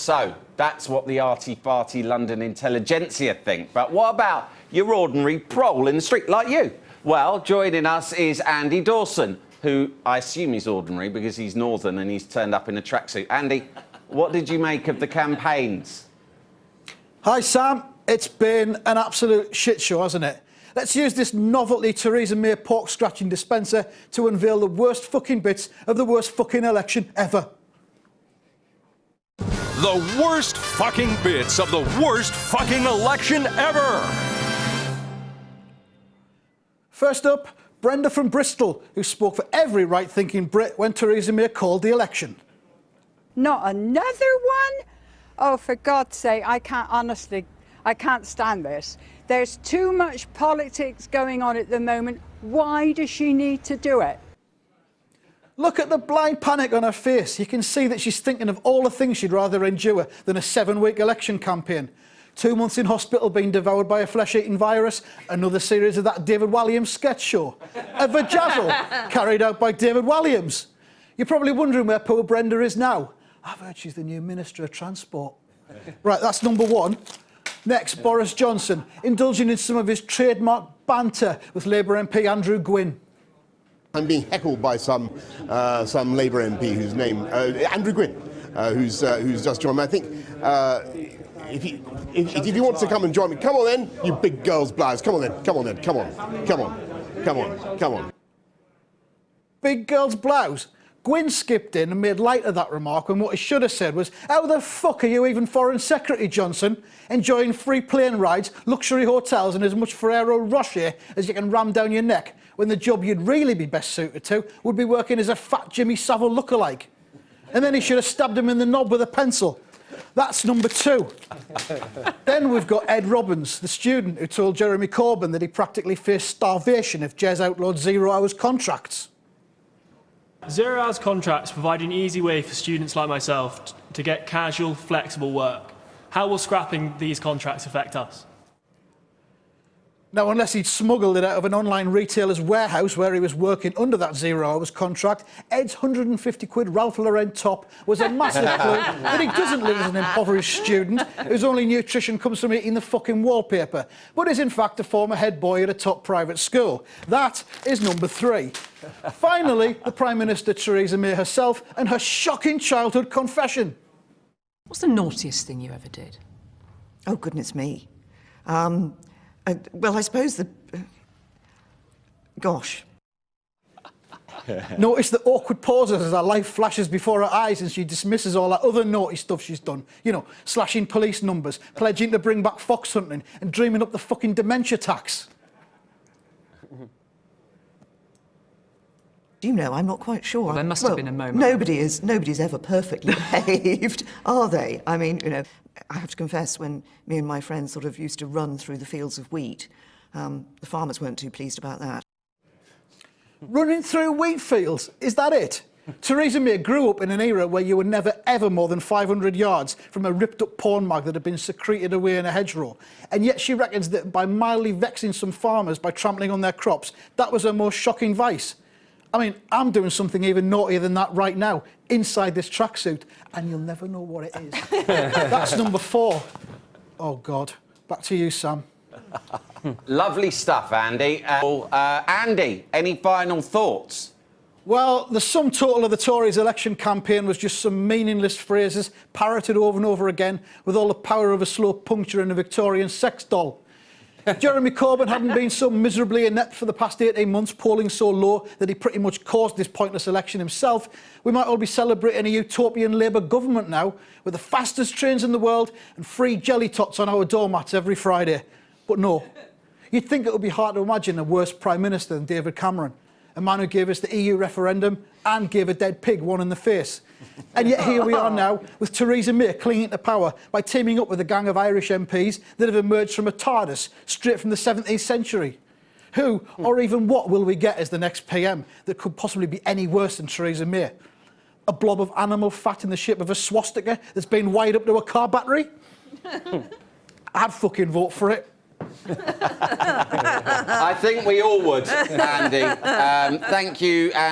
So, that's what the arty-farty London intelligentsia think. But what about your ordinary prole in the street, like you? Well, joining us is Andy Dawson, who I assume is ordinary because he's northern and he's turned up in a tracksuit. Andy, what did you make of the campaigns? Hi, Sam. It's been an absolute shit show, hasn't it? Let's use this novelty Theresa May pork-scratching dispenser to unveil the worst fucking bits of the worst fucking election ever. The worst fucking bits of the worst fucking election ever! First up, Brenda from Bristol, who spoke for every right-thinking Brit when Theresa May called the election. Not another one? Oh, for God's sake, I can't stand this. There's too much politics going on at the moment. Why does she need to do it? Look at the blind panic on her face. You can see that she's thinking of all the things she'd rather endure than a 7-week election campaign. 2 months in hospital being devoured by a flesh-eating virus, another series of that David Walliams sketch show, a vajazzle carried out by David Walliams. You're probably wondering where poor Brenda is now. I've heard she's the new Minister of Transport. Right, that's number one. Next, Boris Johnson, indulging in some of his trademark banter with Labour MP Andrew Gwynn. I'm being heckled by some Labour MP whose name Andrew Gwynn, who's just joined me. I think if he wants to come and join me, come on then, you big girl's blouse. Come on then, come on then, come on, come on, come on, come on. Big girl's blouse. Gwynn skipped in and made light of that remark when what he should have said was, how the fuck are you even Foreign Secretary, Johnson? Enjoying free plane rides, luxury hotels and as much Ferrero Rocher as you can ram down your neck, when the job you'd really be best suited to would be working as a fat Jimmy Savile lookalike. And then he should have stabbed him in the knob with a pencil. That's number two. Then we've got Ed Robbins, the student who told Jeremy Corbyn that he practically faced starvation if Jez outlawed 0 hours contracts. 0 hours contracts provide an easy way for students like myself to get casual, flexible work. How will scrapping these contracts affect us? Now, unless he'd smuggled it out of an online retailer's warehouse where he was working under that 0 hours contract, Ed's 150 quid Ralph Lauren top was a massive clue that he doesn't live as an impoverished student whose only nutrition comes from eating the fucking wallpaper, but is in fact a former head boy at a top private school. That is number three. Finally, the Prime Minister Theresa May herself and her shocking childhood confession. What's the naughtiest thing you ever did? Oh, goodness me. Well, I suppose the... gosh. Notice the awkward pauses as her life flashes before her eyes and she dismisses all that other naughty stuff she's done. You know, slashing police numbers, pledging to bring back fox hunting and dreaming up the fucking dementia tax. Do you know, I'm not quite sure. Well, there must have been a moment. Nobody's ever perfectly behaved, are they? I mean, you know, I have to confess, when me and my friends sort of used to run through the fields of wheat, the farmers weren't too pleased about that. Running through wheat fields, is that it? Theresa May grew up in an era where you were never ever more than 500 yards from a ripped up porn mag that had been secreted away in a hedgerow. And yet she reckons that by mildly vexing some farmers by trampling on their crops, that was her most shocking vice. I mean, I'm doing something even naughtier than that right now, inside this tracksuit, and you'll never know what it is. That's number four. Oh, God. Back to you, Sam. Lovely stuff, Andy. Andy, any final thoughts? Well, the sum total of the Tories' election campaign was just some meaningless phrases parroted over and over again with all the power of a slow puncture in a Victorian sex doll. Jeremy Corbyn hadn't been so miserably inept for the past 18 months, polling so low that he pretty much caused this pointless election himself. We might all be celebrating a utopian Labour government now, with the fastest trains in the world and free jelly tots on our doormats every Friday. But no. You'd think it would be hard to imagine a worse Prime Minister than David Cameron, a man who gave us the EU referendum and gave a dead pig one in the face. And yet here we are now, with Theresa May clinging to power by teaming up with a gang of Irish MPs that have emerged from a TARDIS straight from the 17th century. Who, or even what, will we get as the next PM that could possibly be any worse than Theresa May? A blob of animal fat in the shape of a swastika that's been wired up to a car battery? I'd fucking vote for it. I think we all would, Andy. Thank you.